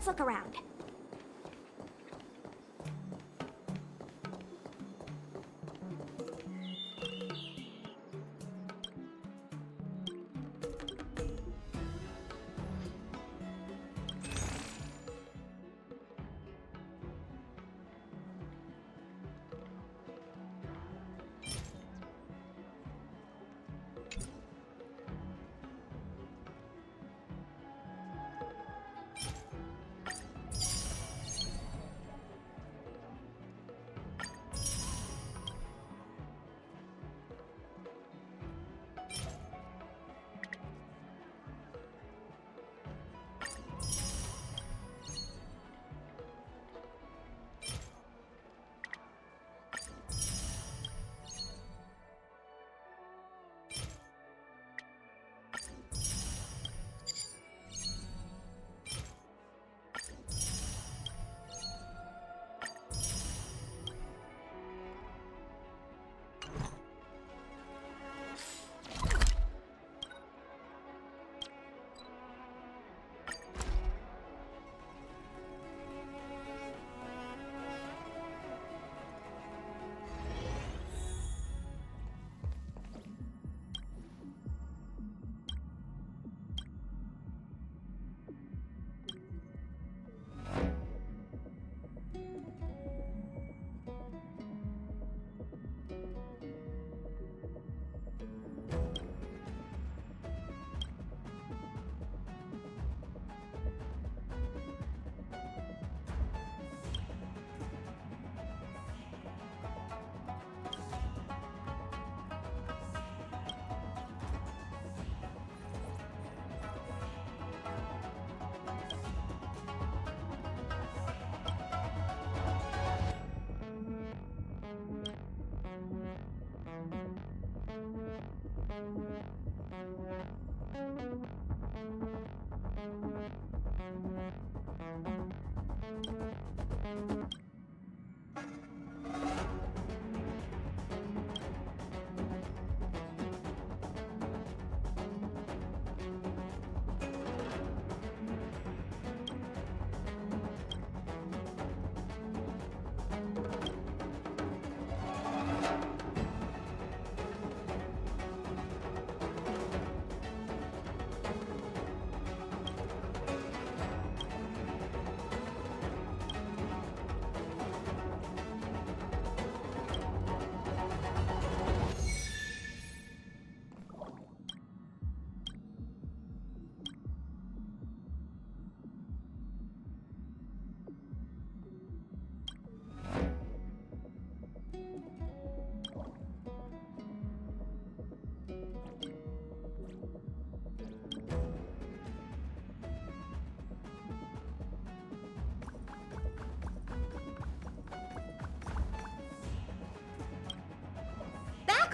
Let's look around.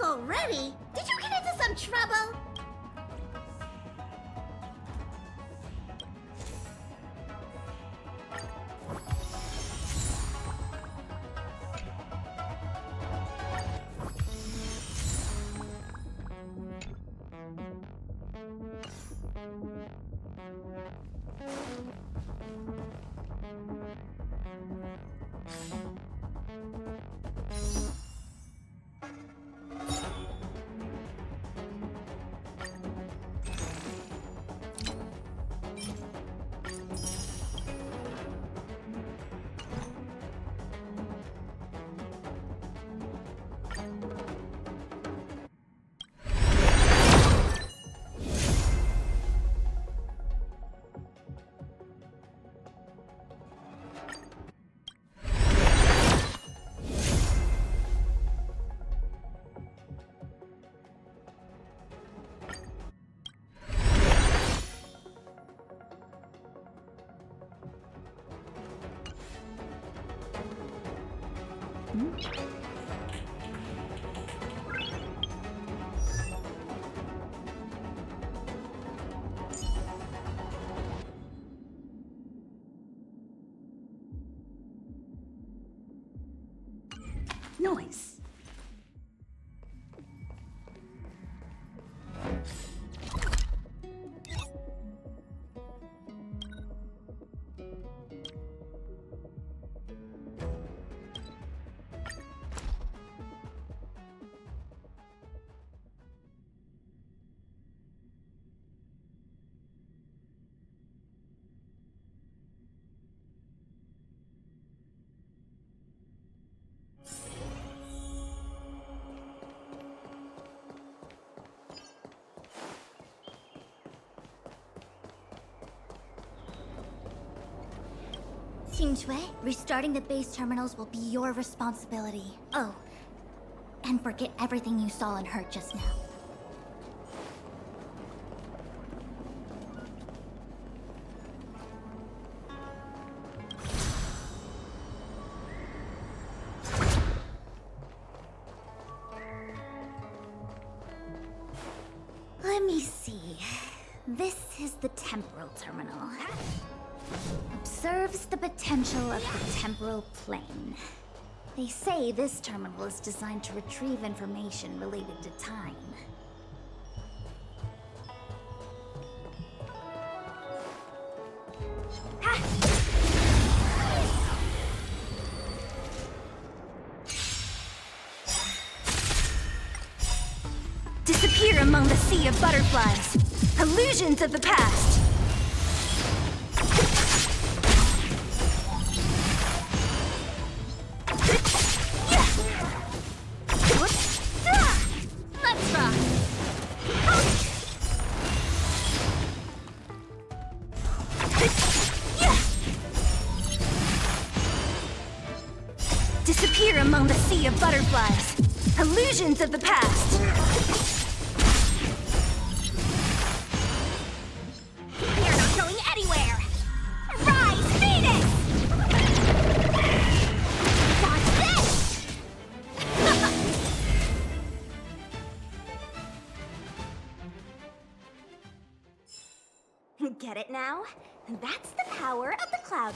Already? Did you get into some trouble? Noise. Shui, restarting the base terminals will be your responsibility. Oh, and forget everything you saw and heard just now. Let me see. This is the temporal terminal. Observes the potential of the temporal plane. They say this terminal is designed to retrieve information related to time. Disappear among the sea of butterflies. Illusions of the past. Let's rock! Disappear among the sea of butterflies. Illusions of the past. You're not going anywhere! Rise, Phoenix! Watch this! Get it now? That's the power of the cloud.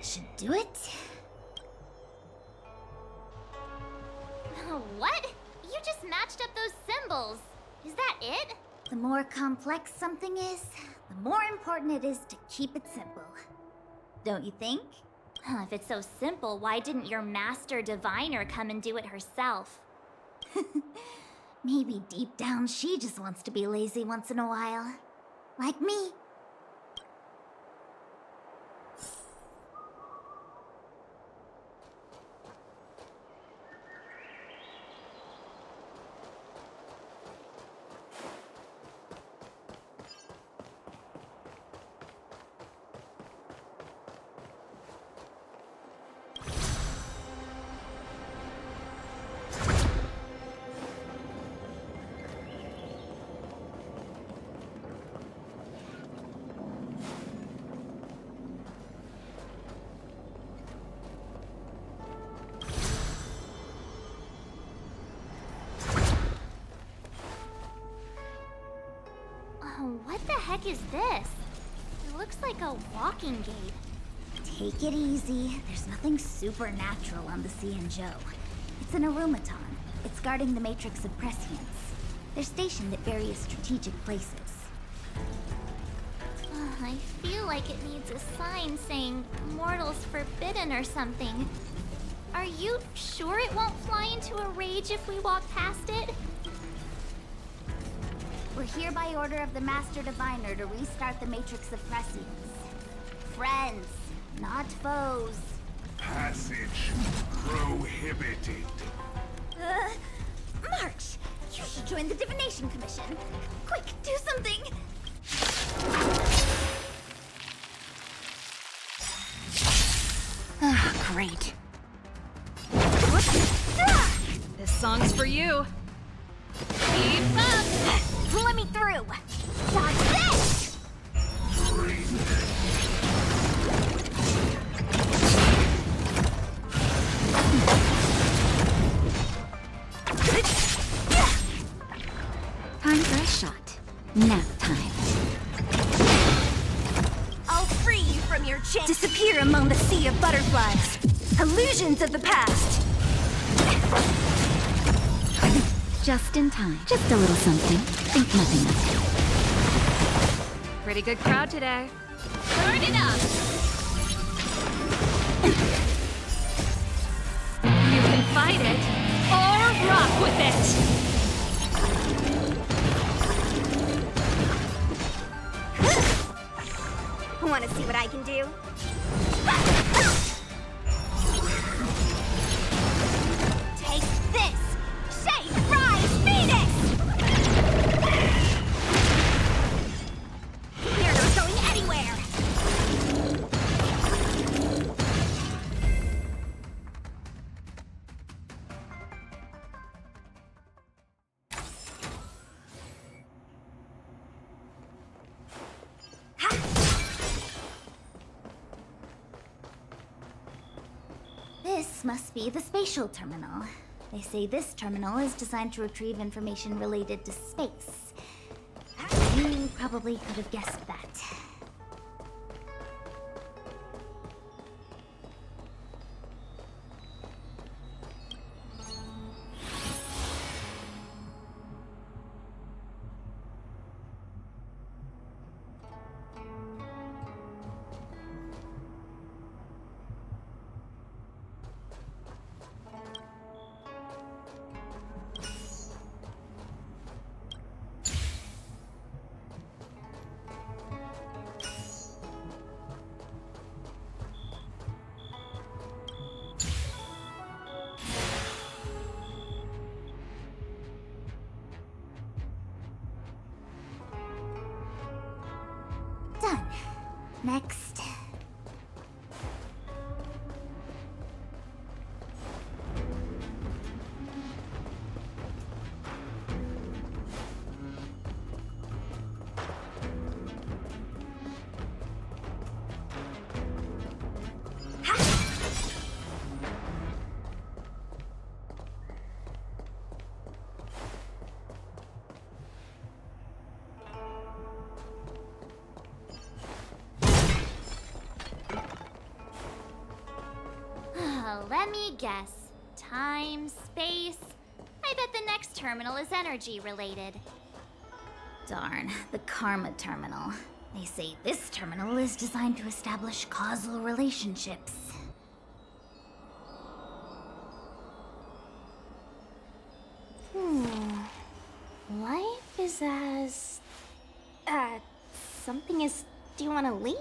That should do it. What? You just matched up those symbols. Is that it? The more complex something is, the more important it is to keep it simple. Don't you think? If it's so simple, why didn't your master diviner come and do it herself? Maybe deep down she just wants to be lazy once in a while. Like me. What the heck is this? It looks like a walking gate. Take it easy. There's nothing supernatural on the Scoundrel. It's an aromaton. It's guarding the matrix of prescience. They're stationed at various strategic places. I feel like it needs a sign saying mortals forbidden or something. Are you sure it won't fly into a rage if we walk past it? We're here by order of the Master Diviner to restart the Matrix of Prescience. Friends, not foes. Passage prohibited. March! You should join the Divination Commission. Quick, do something! Great. This song's for you. Keep up! Let me through! Dodge this! Time for a shot. Nap time. I'll free you from your chain. Disappear among the sea of butterflies. Illusions of the past. Just in time. Just a little something. Think nothing of Pretty good crowd today. Burn it up. You can fight it, or rock with it! Want to see what I can do? Take this! Shake, rise, Phoenix! You're not going anywhere! This must be the spatial terminal. They say this terminal is designed to retrieve information related to space. You probably could have guessed that. Done. Next. Let me guess. Time, space. I bet the next terminal is energy related. Darn, the Karma Terminal. They say this terminal is designed to establish causal relationships. Life is as... something is... Do you want to leave?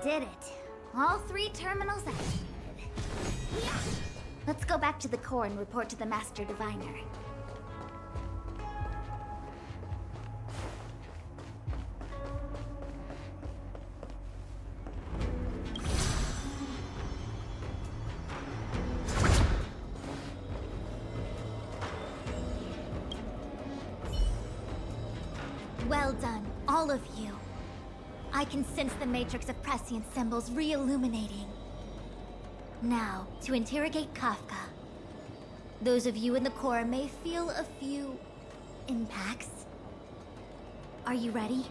Did it. All 3 terminals activated. Let's go back to the core and report to the Master Diviner. Well done, all of you. I can sense the matrix of prescient symbols re-illuminating. Now, to interrogate Kafka. Those of you in the core may feel a few impacts. Are you ready?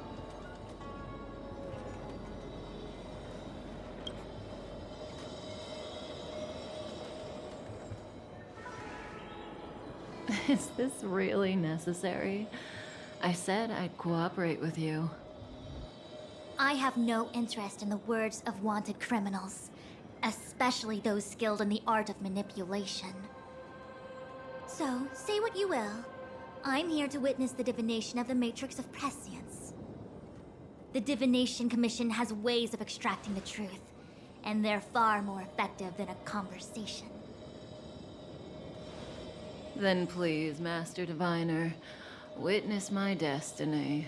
Is this really necessary? I said I'd cooperate with you. I have no interest in the words of wanted criminals. especially those skilled in the art of manipulation. So, say what you will. I'm here to witness the divination of the Matrix of Prescience. The Divination Commission has ways of extracting the truth, and they're far more effective than a conversation. Then please, Master Diviner, witness my destiny.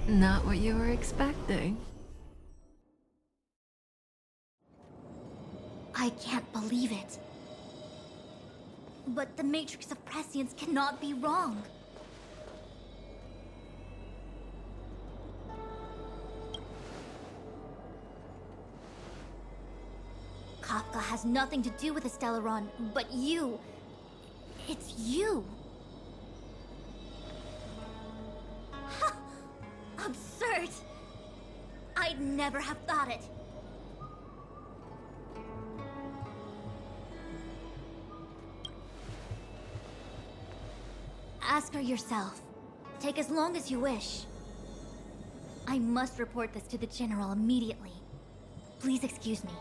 Not what you were expecting. I can't believe it. But the Matrix of Prescience cannot be wrong. Kafka has nothing to do with the Stellaron, but you. It's you. Absurd! I'd never have thought it. Ask her yourself. Take as long as you wish. I must report this to the General immediately. Please excuse me.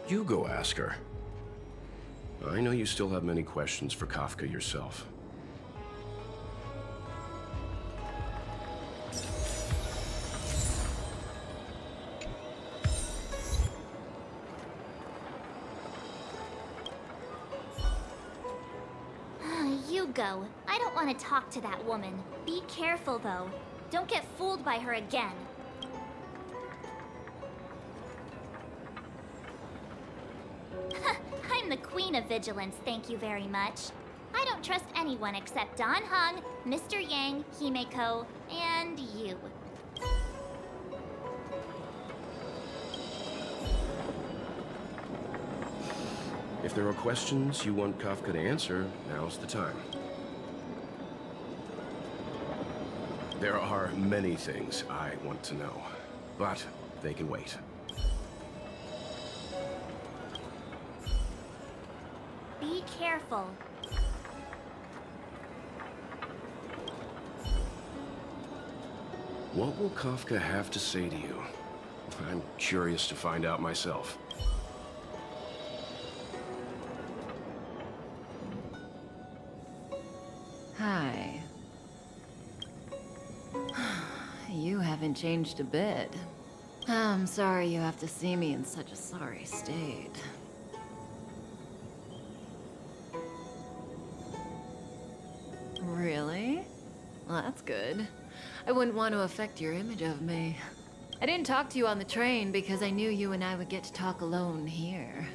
You go ask her. I know you still have many questions for Kafka yourself. You go. I don't want to talk to that woman. Be careful, though. Don't get fooled by her again. I'm the queen of vigilance, thank you very much. I don't trust anyone except Don Hung, Mr. Yang, Himeko, and you. If there are questions you want Kafka to answer, now's the time. There are many things I want to know, but they can wait. Be careful. What will Kafka have to say to you? I'm curious to find out myself. Hi. You haven't changed a bit. I'm sorry you have to see me in such a sorry state. Really? Well, that's good. I wouldn't want to affect your image of me. I didn't talk to you on the train because I knew you and I would get to talk alone here.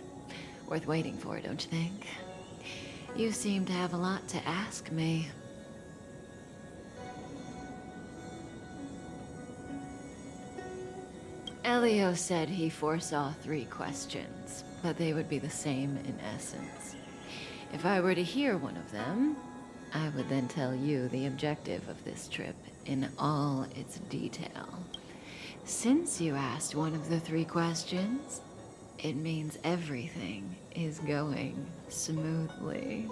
Worth waiting for, don't you think? You seem to have a lot to ask me. Elio said he foresaw 3 questions, but they would be the same in essence. If I were to hear one of them, I would then tell you the objective of this trip in all its detail. Since you asked one of the 3 questions, it means everything is going smoothly.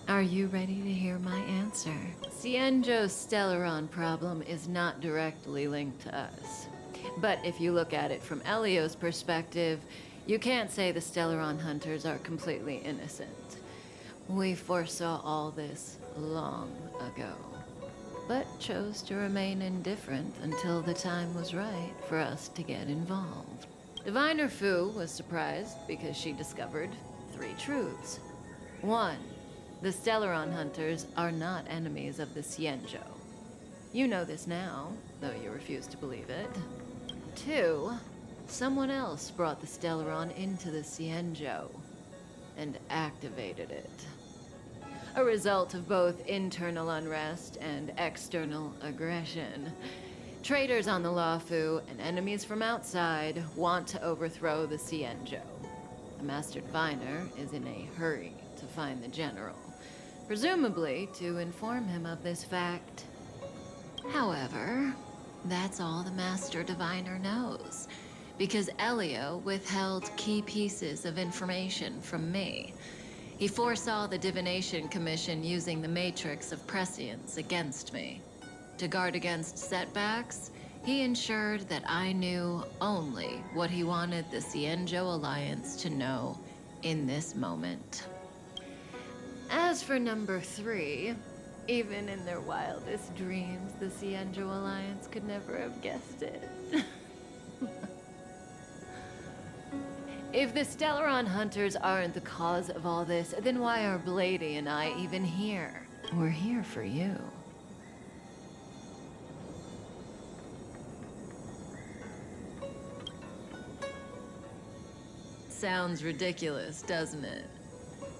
Are you ready to hear my answer? Xianzhou's Stellaron problem is not directly linked to us. But if you look at it from Elio's perspective, you can't say the Stellaron hunters are completely innocent. We foresaw all this long ago, but chose to remain indifferent until the time was right for us to get involved. Diviner Fu was surprised because she discovered 3 truths. 1, the Stellaron hunters are not enemies of the Xianzhou. You know this now, though you refuse to believe it. 2, Someone else brought the Stellaron into the Cienjo and activated it. A result of both internal unrest and external aggression. Traitors on the Luofu and enemies from outside want to overthrow the Cienjo. The Master Diviner is in a hurry to find the General, presumably to inform him of this fact. However, that's all the Master Diviner knows, because Elio withheld key pieces of information from me. He foresaw the Divination Commission using the Matrix of Prescience against me. To guard against setbacks, he ensured that I knew only what he wanted the Cienjo Alliance to know in this moment. As for number 3, even in their wildest dreams, the Cienjo Alliance could never have guessed it. If the Stellaron hunters aren't the cause of all this, then why are Blady and I even here? We're here for you. Sounds ridiculous, doesn't it?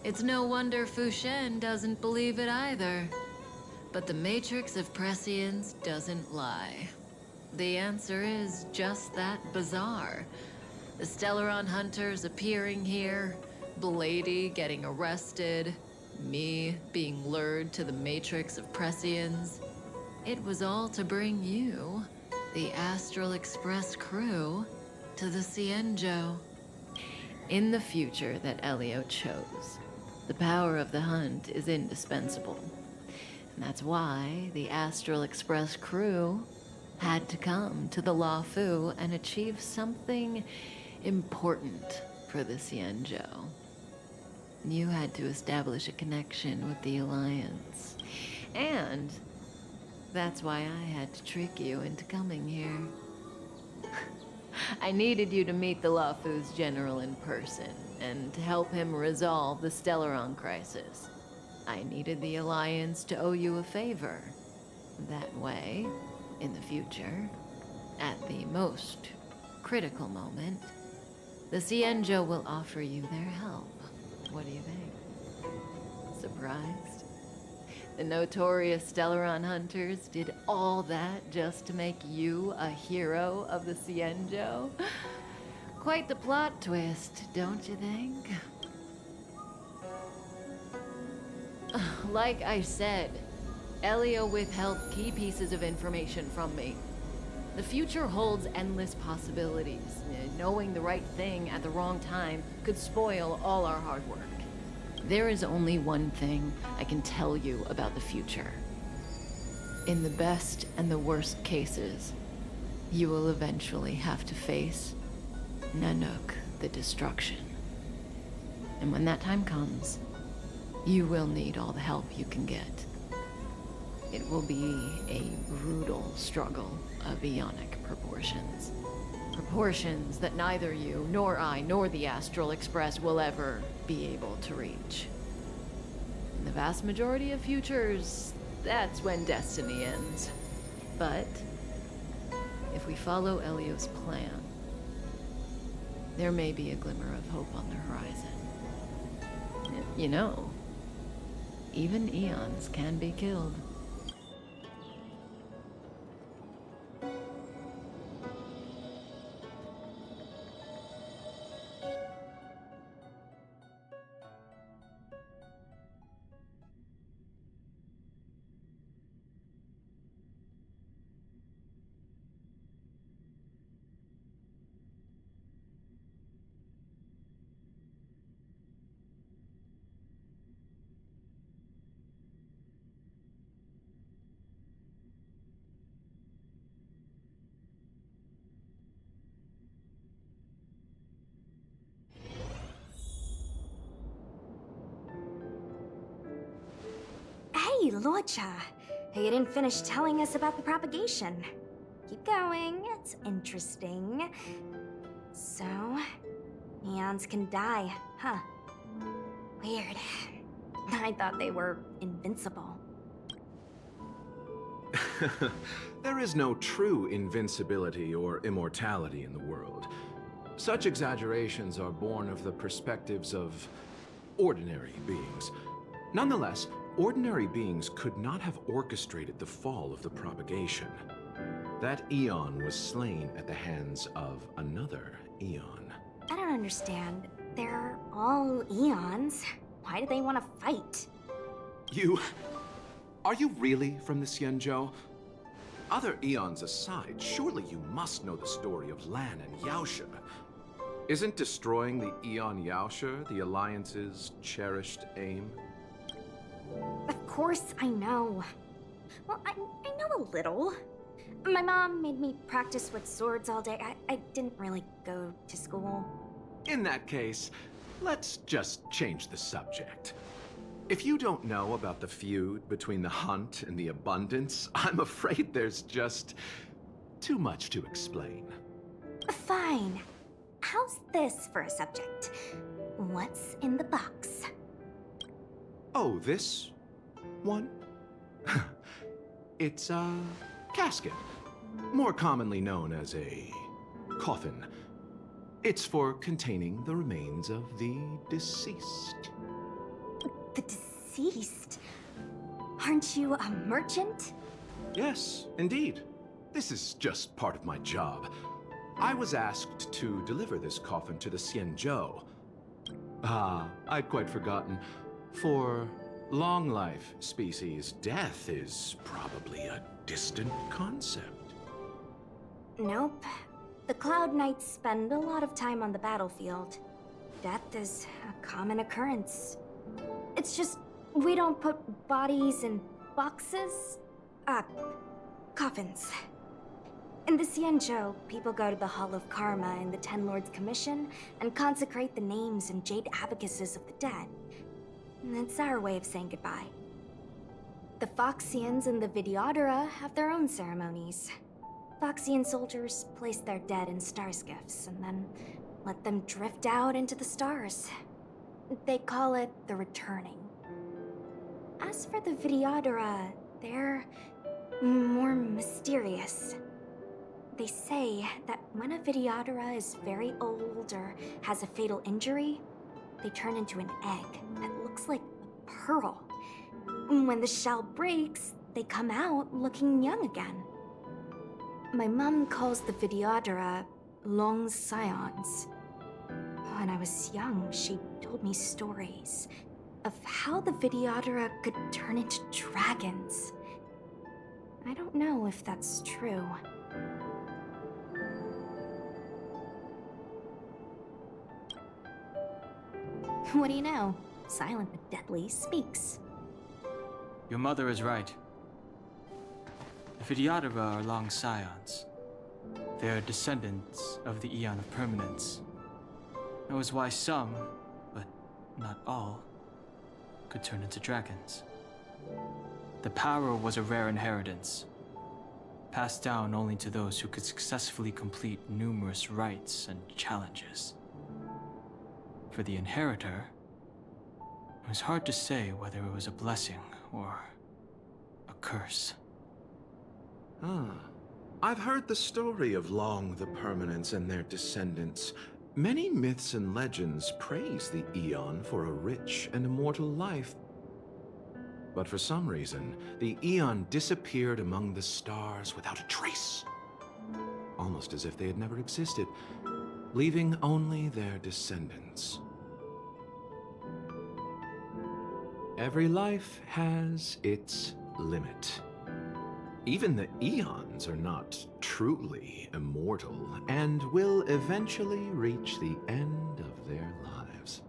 It's no wonder Fu Shen doesn't believe it either. But the Matrix of Prescience doesn't lie. The answer is just that bizarre. The Stellaron hunters appearing here, Blady getting arrested, me being lured to the Matrix of Prescience. It was all to bring you, the Astral Express crew, to the Cienjo. In the future that Elio chose, the power of the hunt is indispensable. And that's why the Astral Express crew had to come to the Luofu and achieve something important for the Cienjo. You had to establish a connection with the Alliance. And that's why I had to trick you into coming here. I needed you to meet the Luofu's general in person and to help him resolve the Stellaron crisis. I needed the Alliance to owe you a favor. That way, in the future, at the most critical moment, the Cienjo will offer you their help. What do you think? Surprised? The notorious Stellaron hunters did all that just to make you a hero of the Cienjo? Quite the plot twist, don't you think? Like I said, Elio withheld key pieces of information from me. The future holds endless possibilities. Knowing the right thing at the wrong time could spoil all our hard work. There is only one thing I can tell you about the future. In the best and the worst cases, you will eventually have to face Nanook the Destruction. And when that time comes, you will need all the help you can get. It will be a brutal struggle of Ionic proportions. Proportions that neither you, nor I, nor the Astral Express will ever be able to reach. In the vast majority of futures, that's when destiny ends. But if we follow Elio's plan, there may be a glimmer of hope on the horizon. You know, even eons can be killed. Hey, Lorcha. You didn't finish telling us about the propagation. Keep going, it's interesting. So, eons can die, huh? Weird. I thought they were invincible. There is no true invincibility or immortality in the world. Such exaggerations are born of the perspectives of ordinary beings. Nonetheless, ordinary beings could not have orchestrated the fall of the propagation. That eon was slain at the hands of another eon. I don't understand. They're all eons. Why do they want to fight? Are you really from the Xianzhou? Other eons aside, surely you must know the story of Lan and Yaoshe. Isn't destroying the Eon Yaoshe the Alliance's cherished aim? Of course I know. Well, I know a little. My mom made me practice with swords all day. I didn't really go to school. In that case, let's just change the subject. If you don't know about the feud between the Hunt and the Abundance, I'm afraid there's just too much to explain. Fine. How's this for a subject? What's in the box? Oh, this one? It's a casket, more commonly known as a coffin. It's for containing the remains of the deceased. The deceased? Aren't you a merchant? Yes, indeed. This is just part of my job. I was asked to deliver this coffin to the Xianzhou. I'd quite forgotten. For long life species, death is probably a distant concept. Nope. The Cloud Knights spend a lot of time on the battlefield. Death is a common occurrence. It's just, we don't put bodies in boxes. Coffins. In the Xianzhou, people go to the Hall of Karma in the Ten Lords Commission and consecrate the names and jade abacuses of the dead. It's our way of saying goodbye. The Foxians and the Videodora have their own ceremonies. Foxian soldiers place their dead in star skiffs and then let them drift out into the stars. They call it the returning. As for the Videodora, they're more mysterious. They say that when a Videodora is very old or has a fatal injury, they turn into an egg that looks like a pearl. When the shell breaks, they come out looking young again. My mom calls the Videodora long scions. When I was young, she told me stories of how the Videodora could turn into dragons. I don't know if that's true. What do you know? Silent but deadly speaks. Your mother is right. The Videodora are long scions. They are descendants of the Eon of Permanence. That was why some, but not all, could turn into dragons. The power was a rare inheritance, passed down only to those who could successfully complete numerous rites and challenges. For the inheritor, it was hard to say whether it was a blessing or a curse. I've heard the story of Long the Permanence and their descendants. Many myths and legends praise the Eon for a rich and immortal life. But for some reason, the Eon disappeared among the stars without a trace. Almost as if they had never existed, leaving only their descendants. Every life has its limit. Even the Eons are not truly immortal and will eventually reach the end of their lives.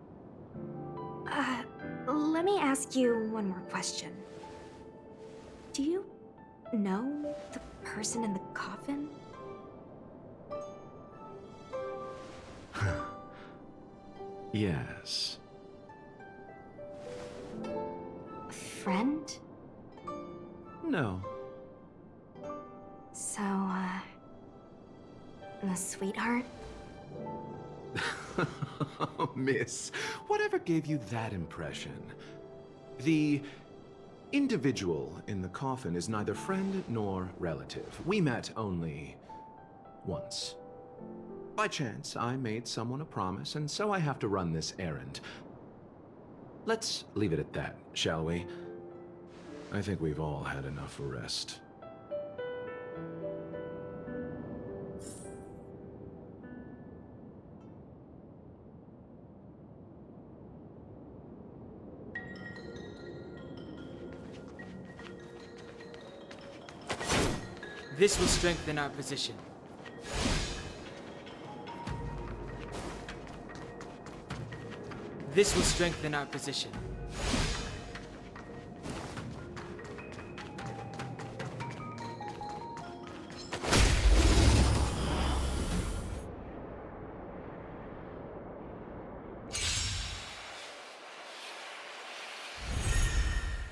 Let me ask you one more question. Do you know the person in the coffin? Yes. A friend? No. So, a sweetheart? Miss, whatever gave you that impression? The individual in the coffin is neither friend nor relative. We met only once. By chance, I made someone a promise, and so I have to run this errand. Let's leave it at that, shall we? I think we've all had enough rest. This will strengthen our position. This will strengthen our position.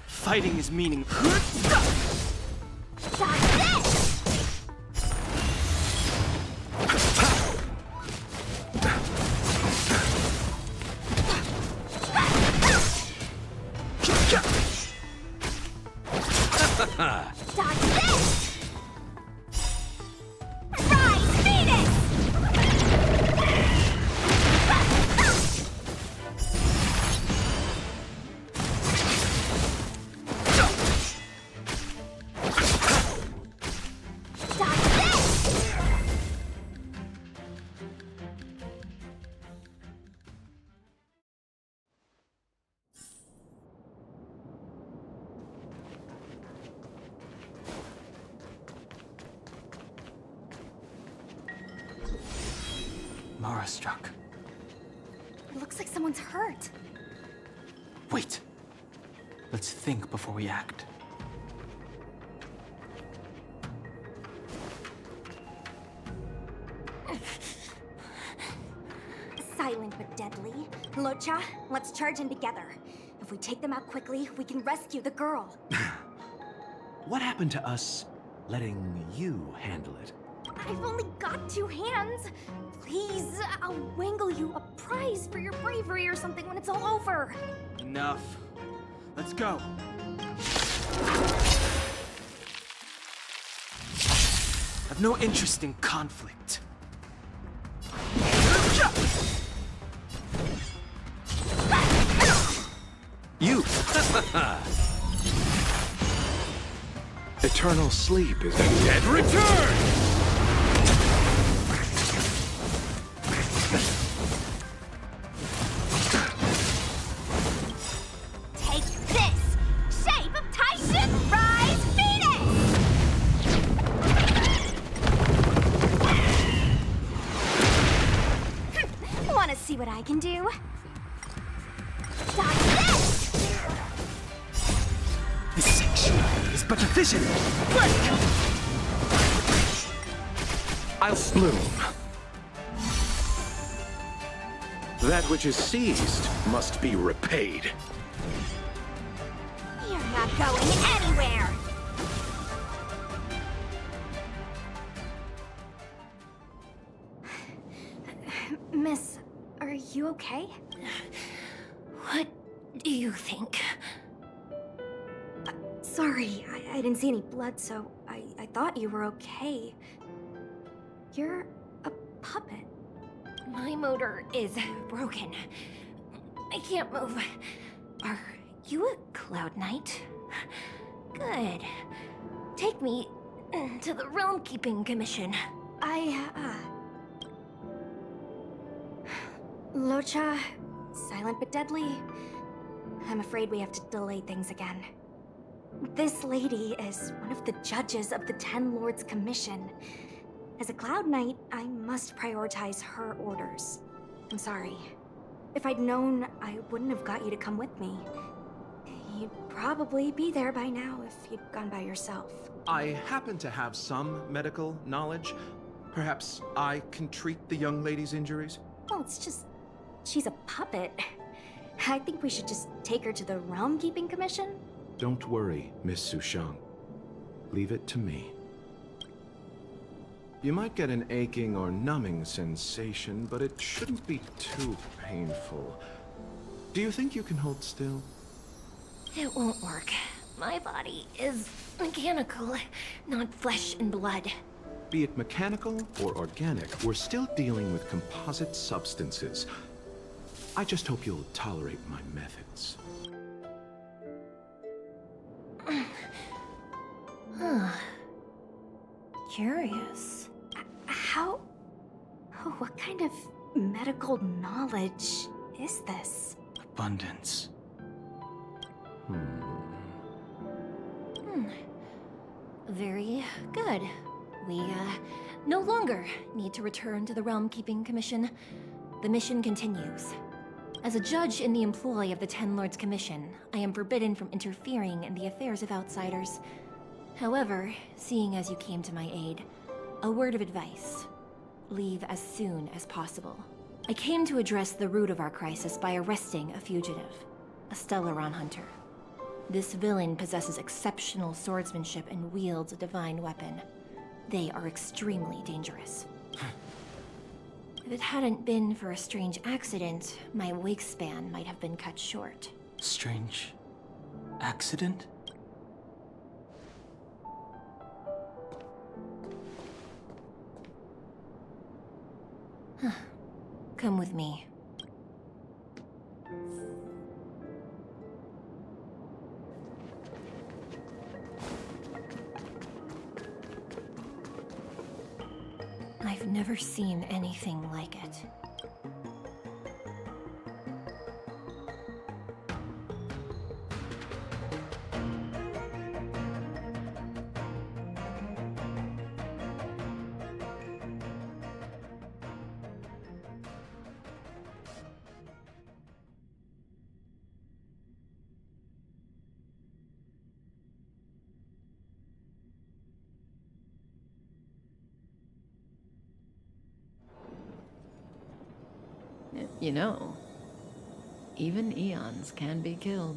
Fighting is meaningless. Mara struck. It looks like someone's hurt. Wait. Let's think before we act. Silent but deadly. Locha, let's charge in together. If we take them out quickly, we can rescue the girl. What happened to us letting you handle it? I've only got 2 hands. Please, I'll wangle you a prize for your bravery or something when it's all over. Enough. Let's go. I've no interest in conflict. You! Eternal sleep is a dead return! Take this! Shape of Titan! Rise, Phoenix! Wanna see what I can do? Dodge this! This section is but a vision. Break! I'll bloom. That which is seized must be repaid. You're not going anywhere! Miss, are you okay? What do you think? Sorry, I didn't see any blood, so I thought you were okay. You're a puppet. My motor is broken. I can't move. Are you a Cloud Knight? Good. Take me to the Realm Keeping Commission. Locha, silent but deadly. I'm afraid we have to delay things again. This lady is one of the judges of the 10 Lords Commission. As a Cloud Knight, I must prioritize her orders. I'm sorry. If I'd known, I wouldn't have got you to come with me. You'd probably be there by now if you'd gone by yourself. I happen to have some medical knowledge. Perhaps I can treat the young lady's injuries? Well, it's just... she's a puppet. I think we should just take her to the Realm Keeping Commission. Don't worry, Miss Sushang. Leave it to me. You might get an aching or numbing sensation, but it shouldn't be too painful. Do you think you can hold still? It won't work. My body is mechanical, not flesh and blood. Be it mechanical or organic, we're still dealing with composite substances. I just hope you'll tolerate my methods. Curious. How... Oh, what kind of medical knowledge is this? Abundance. Very good. We, no longer need to return to the Realm Keeping Commission. The mission continues. As a judge in the employ of the Ten Lords Commission, I am forbidden from interfering in the affairs of outsiders. However, seeing as you came to my aid, a word of advice. Leave as soon as possible. I came to address the root of our crisis by arresting a fugitive, a Stellaron hunter. This villain possesses exceptional swordsmanship and wields a divine weapon. They are extremely dangerous. If it hadn't been for a strange accident, my wake span might have been cut short. Strange accident? Come with me. I've never seen anything like it. You know, even eons can be killed.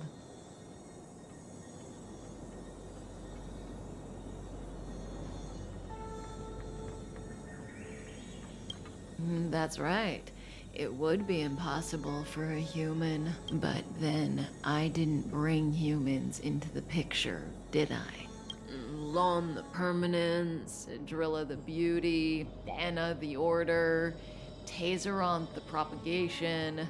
That's right. It would be impossible for a human, but then I didn't bring humans into the picture, did I? Lon the Permanence, Drilla the Beauty, Anna the Order, Tazeronth the Propagation,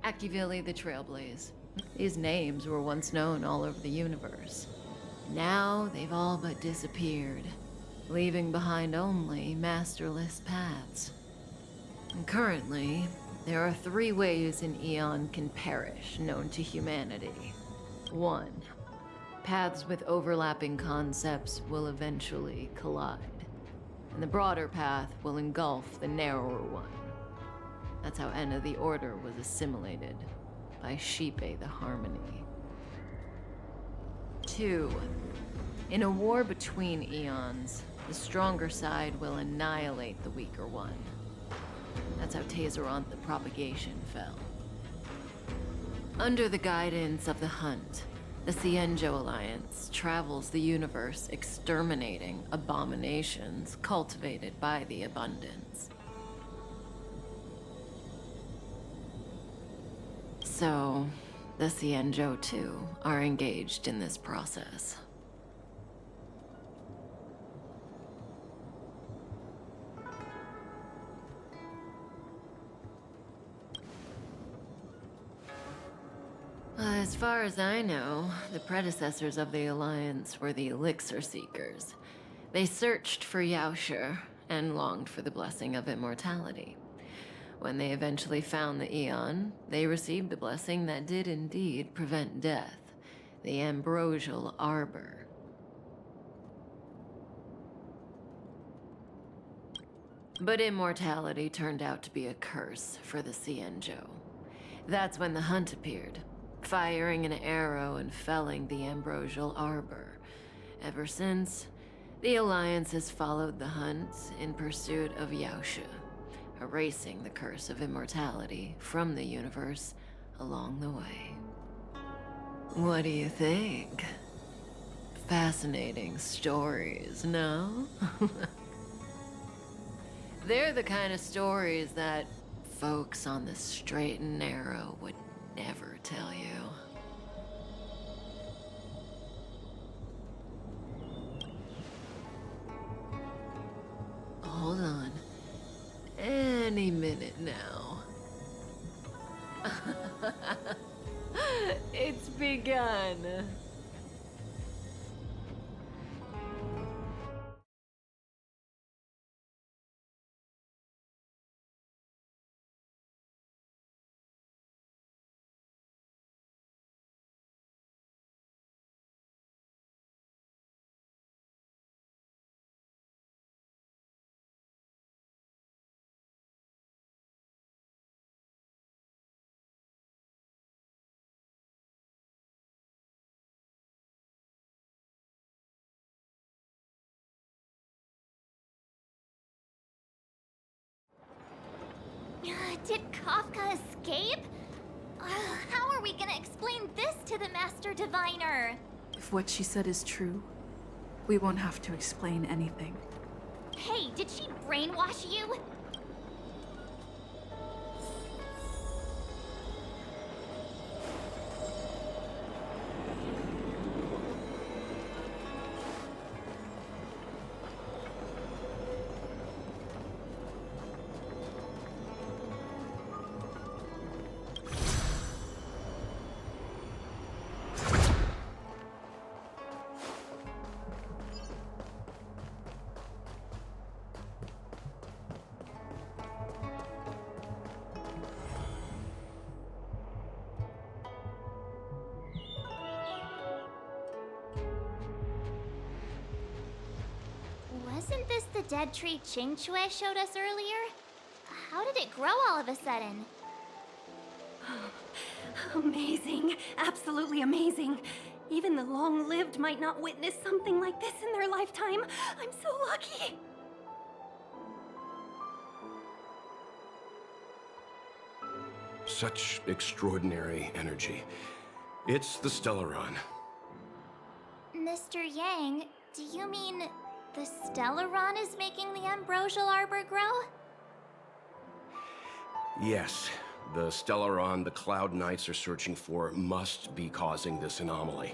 Akivili the Trailblaze. These names were once known all over the universe. Now they've all but disappeared, leaving behind only masterless paths. And currently, there are 3 ways an Eon can perish known to humanity. 1. Paths with overlapping concepts will eventually collide, and the broader path will engulf the narrower one. That's how Enna the Order was assimilated by Shipe the Harmony. 2. In a war between eons, the stronger side will annihilate the weaker one. That's how Tazeronth the Propagation fell. Under the guidance of the Hunt, the Cienjo Alliance travels the universe exterminating abominations cultivated by the Abundance. So, the Cienjo, too, are engaged in this process. As far as I know, the predecessors of the Alliance were the Elixir Seekers. They searched for Yaoshe and longed for the blessing of immortality. When they eventually found the Eon, they received the blessing that did indeed prevent death, the Ambrosial Arbor. But immortality turned out to be a curse for the Cienjo. That's when the Hunt appeared, firing an arrow and felling the Ambrosial Arbor. Ever since, the Alliance has followed the Hunt in pursuit of Yaoshe, erasing the curse of immortality from the universe along the way. What do you think? Fascinating stories, no? They're the kind of stories that folks on the straight and narrow would never tell you. Any minute now. It's begun. Did Kafka escape? How are we gonna explain this to the Master Diviner? If what she said is true, we won't have to explain anything. Hey, did she brainwash you? Wasn't this the dead tree Ching Chue showed us earlier? How did it grow all of a sudden? Amazing. Absolutely amazing. Even the long-lived might not witness something like this in their lifetime. I'm so lucky. Such extraordinary energy. It's the Stellaron. Mr. Yang, do you mean the Stellaron is making the ambrosial arbor grow? Yes, the Stellaron the Cloud Knights are searching for must be causing this anomaly.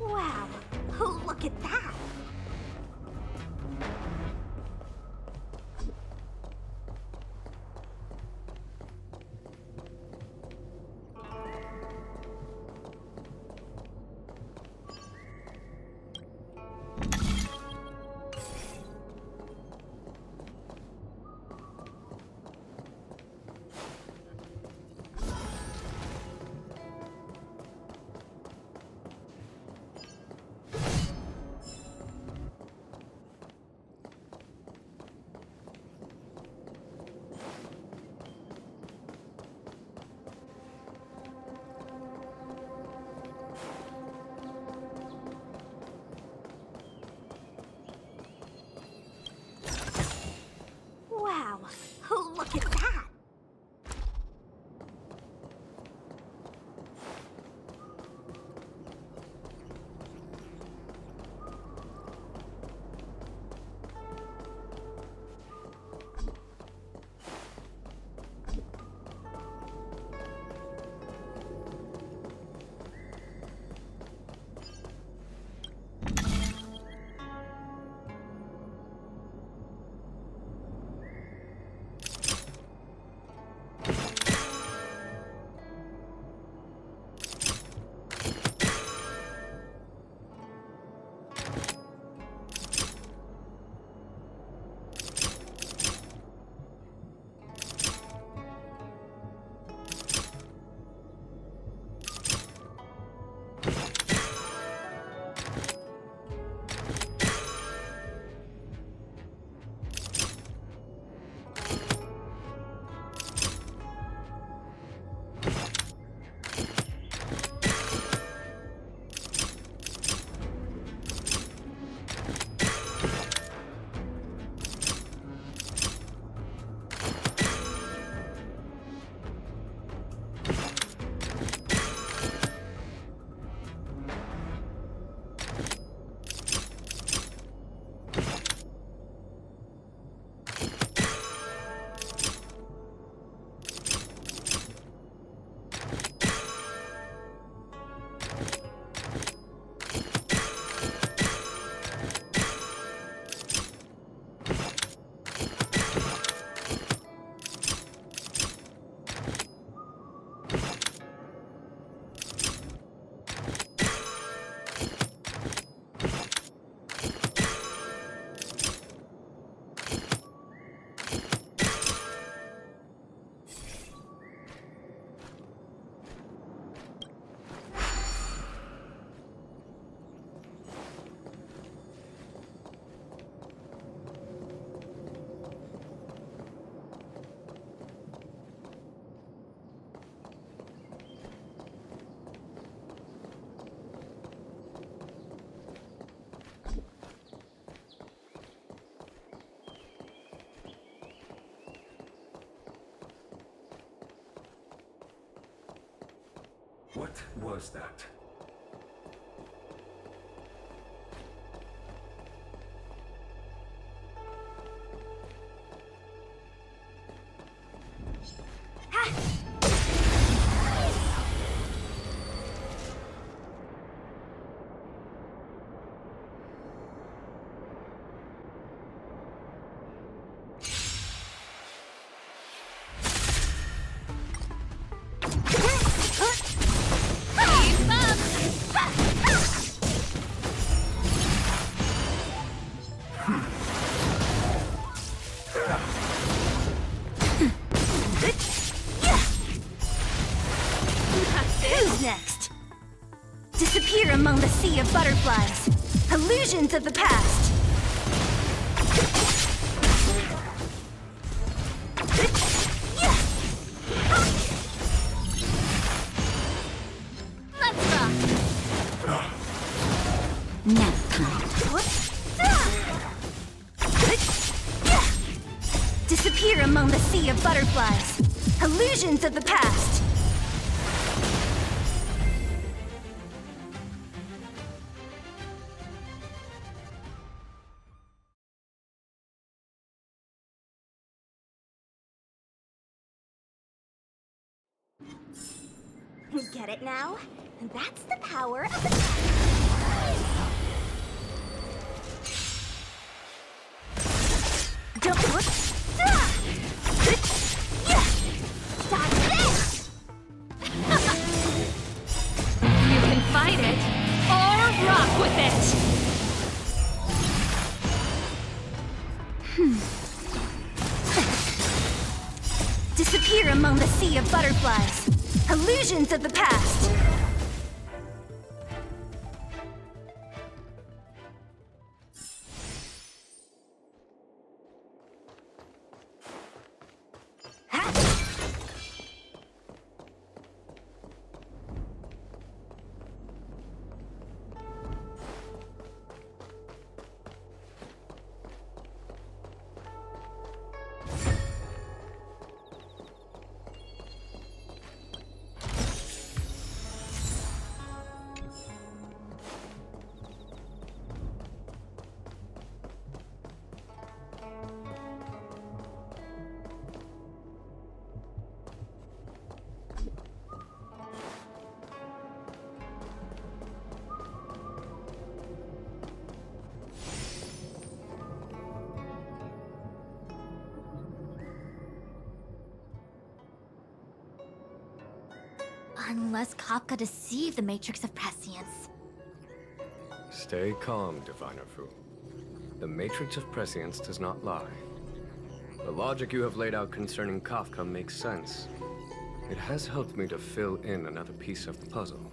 Wow. Look at that. What was that? Who's next? Disappear among the sea of butterflies. Illusions of the past. Let's rock. Nap time. Disappear among the sea of butterflies. Illusions of the past. Get it now? And that's the power of the... Don't look. Stop this! You can fight it, or rock with it! Disappear among the sea of butterflies. Illusions of the past. Unless Kafka deceived the Matrix of Prescience. Stay calm, Diviner Fu. The Matrix of Prescience does not lie. The logic you have laid out concerning Kafka makes sense. It has helped me to fill in another piece of the puzzle.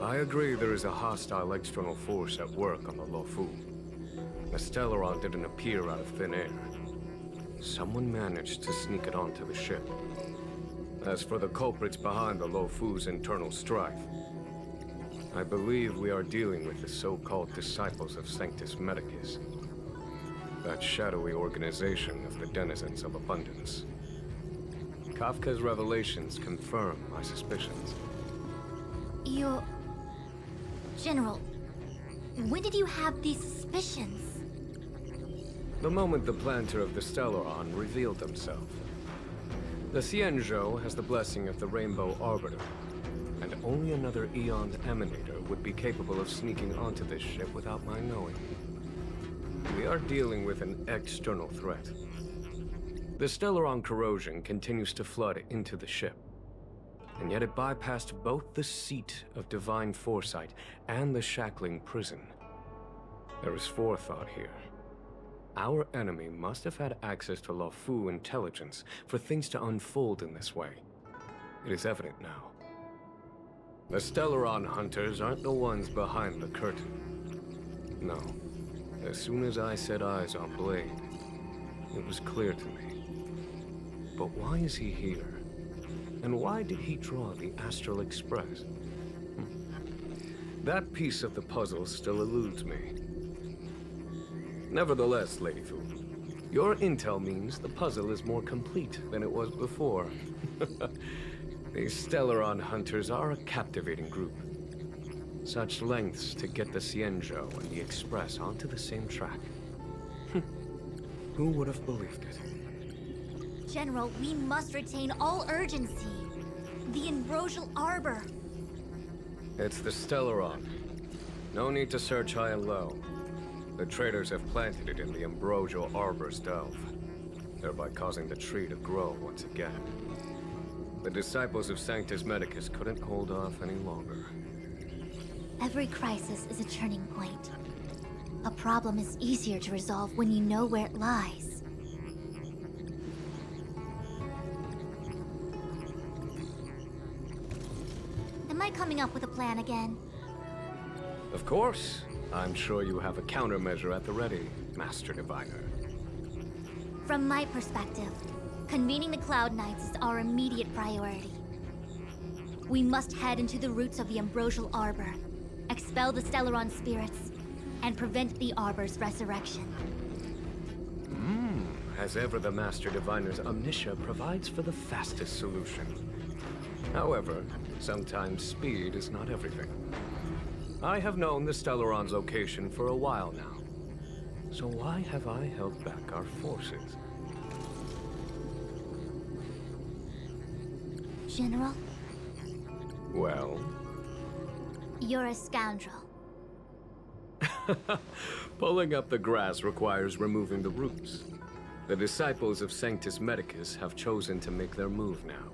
I agree there is a hostile external force at work on the Luofu. The Stellaron didn't appear out of thin air. Someone managed to sneak it onto the ship. As for the culprits behind the Luofu's internal strife, I believe we are dealing with the so-called disciples of Sanctus Medicus. That shadowy organization of the denizens of abundance. Kafka's revelations confirm my suspicions. You... General, when did you have these suspicions? The moment the planter of the Stellaron revealed himself. The Xianzhou has the blessing of the Rainbow Arbiter, and only another Eon's Emanator would be capable of sneaking onto this ship without my knowing. We are dealing with an external threat. The Stellaron corrosion continues to flood into the ship, and yet it bypassed both the seat of divine foresight and the shackling prison. There is forethought here. Our enemy must have had access to Luofu intelligence for things to unfold in this way. It is evident now. The Stellaron hunters aren't the ones behind the curtain. No. As soon as I set eyes on Blade, it was clear to me. But why is he here? And why did he draw the Astral Express? That piece of the puzzle still eludes me. Nevertheless, Lady Fu, your intel means the puzzle is more complete than it was before. These Stellaron hunters are a captivating group. Such lengths to get the Xianzhou and the Express onto the same track. Who would have believed it? General, we must retain all urgency. The Ambrosial Arbor. It's the Stellaron. No need to search high and low. The traders have planted it in the Ambrosial Arbor's delve, thereby causing the tree to grow once again. The disciples of Sanctus Medicus couldn't hold off any longer. Every crisis is a turning point. A problem is easier to resolve when you know where it lies. Am I coming up with a plan again? Of course. I'm sure you have a countermeasure at the ready, Master Diviner. From my perspective, convening the Cloud Knights is our immediate priority. We must head into the roots of the Ambrosial Arbor, expel the Stellaron spirits, and prevent the Arbor's resurrection. As ever, the Master Diviner's omniscia provides for the fastest solution. However, sometimes speed is not everything. I have known the Stellaron's location for a while now. So why have I held back our forces? General, Well? you're a scoundrel. Pulling up the grass requires removing the roots. The disciples of Sanctus Medicus have chosen to make their move now,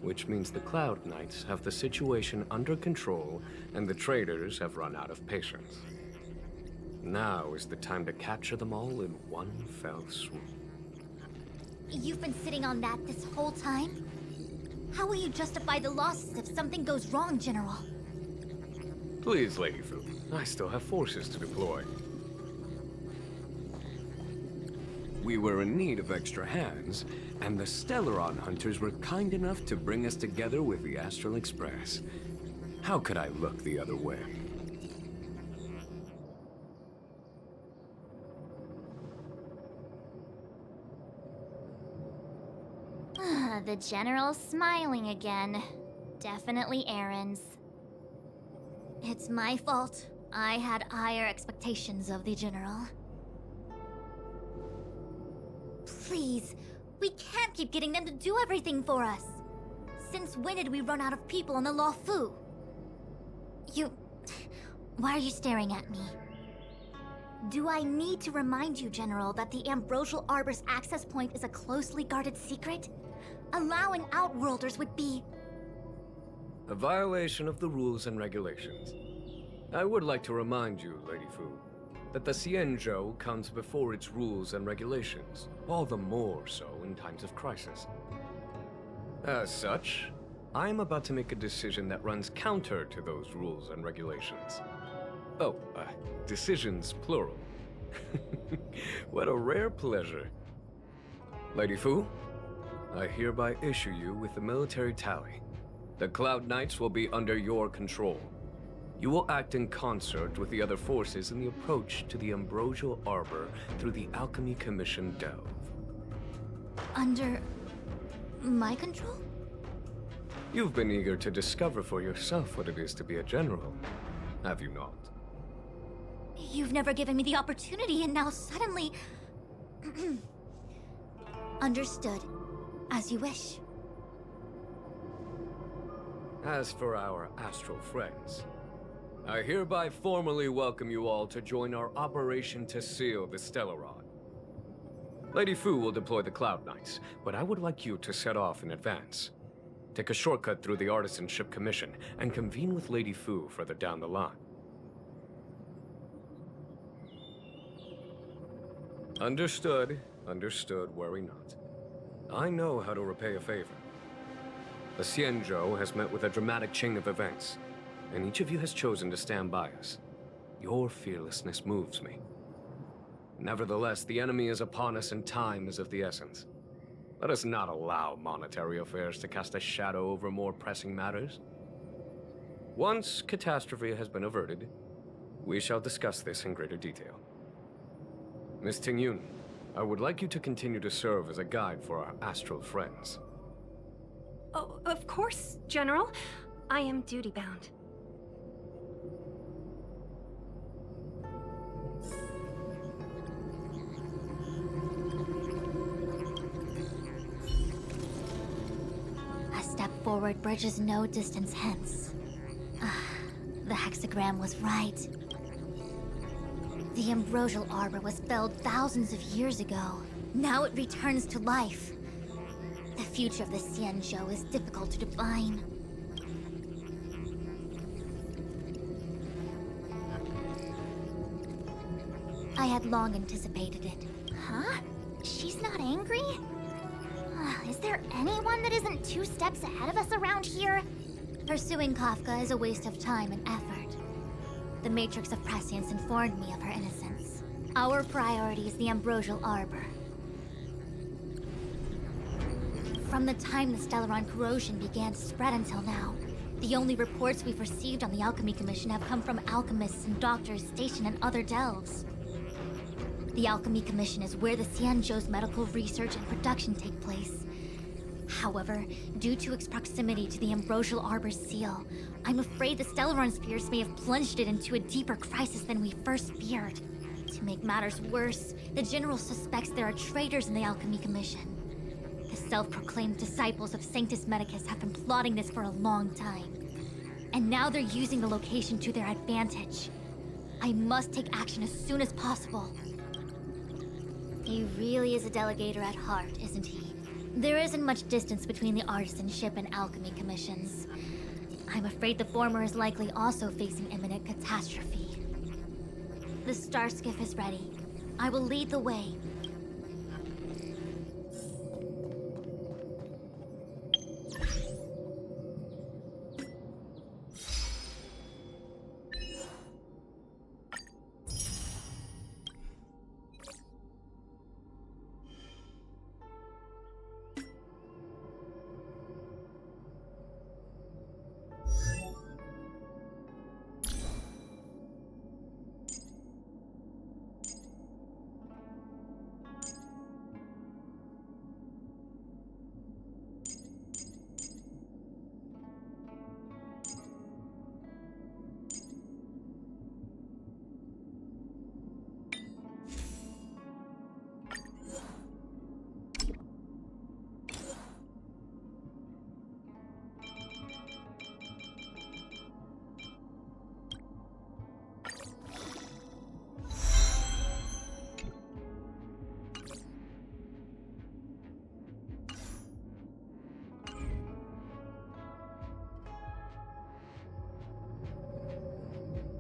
which means the Cloud Knights have the situation under control and the traders have run out of patience. Now is the time to capture them all in one fell swoop. You've been sitting on that this whole time? How will you justify the losses if something goes wrong, General? Please, Lady Fu, I still have forces to deploy. We were in need of extra hands, and the Stellaron hunters were kind enough to bring us together with the Astral Express. How could I look the other way? The General's smiling again. Definitely Aaron's. It's my fault. I had higher expectations of the General. Please, we can't keep getting them to do everything for us. Since when did we run out of people on the Law Fu? Why are you staring at me? Do I need to remind you, General, that the Ambrosial Arbor's access point is a closely guarded secret? Allowing Outworlders would be... A violation of the rules and regulations. I would like to remind you, Lady Fu, that the Xianzhou comes before its rules and regulations, all the more so in times of crisis. As such, I am about to make a decision that runs counter to those rules and regulations. Oh, decisions plural. What a rare pleasure. Lady Fu, I hereby issue you with the military tally. The Cloud Knights will be under your control. You will act in concert with the other forces in the approach to the Ambrosial Arbor through the Alchemy Commission delve. Under... my control? You've been eager to discover for yourself what it is to be a general, have you not? You've never given me the opportunity, and now suddenly... Understood. As you wish. As for our astral friends, I hereby formally welcome you all to join our operation to seal the Stellaron. Lady Fu will deploy the Cloud Knights, but I would like you to set off in advance. Take a shortcut through the Artisanship Commission and convene with Lady Fu further down the line. Understood. Understood, worry not. I know how to repay a favor. The Xianzhou has met with a dramatic chain of events, and each of you has chosen to stand by us. Your fearlessness moves me. Nevertheless, the enemy is upon us and time is of the essence. Let us not allow monetary affairs to cast a shadow over more pressing matters. Once catastrophe has been averted, we shall discuss this in greater detail. Miss Tingyun, I would like you to continue to serve as a guide for our astral friends. Oh, of course, General. I am duty-bound. A step forward bridges no distance hence. The hexagram was right. The ambrosial arbor was felled thousands of years ago. Now it returns to life. The future of the Xianzhou is difficult to define. I had long anticipated it. Huh? She's not angry? Is there anyone that isn't 2 steps ahead of us around here? Pursuing Kafka is a waste of time and effort. The Matrix of Prescience informed me of her innocence. Our priority is the ambrosial arbor. From the time the Stellaron corrosion began to spread until now, the only reports we've received on the Alchemy Commission have come from alchemists and doctors stationed in other delves. The Alchemy Commission is where the Xianzhou's medical research and production take place. However, due to its proximity to the ambrosial arbor's seal, I'm afraid the Stellaron spheres may have plunged it into a deeper crisis than we first feared. To make matters worse, the General suspects there are traitors in the Alchemy Commission. The self-proclaimed disciples of Sanctus Medicus have been plotting this for a long time. And now they're using the location to their advantage. I must take action as soon as possible. He really is a delegator at heart, isn't he? There isn't much distance between the artisanship and alchemy commissions. I'm afraid the former is likely also facing imminent catastrophe. The star skiff is ready. I will lead the way,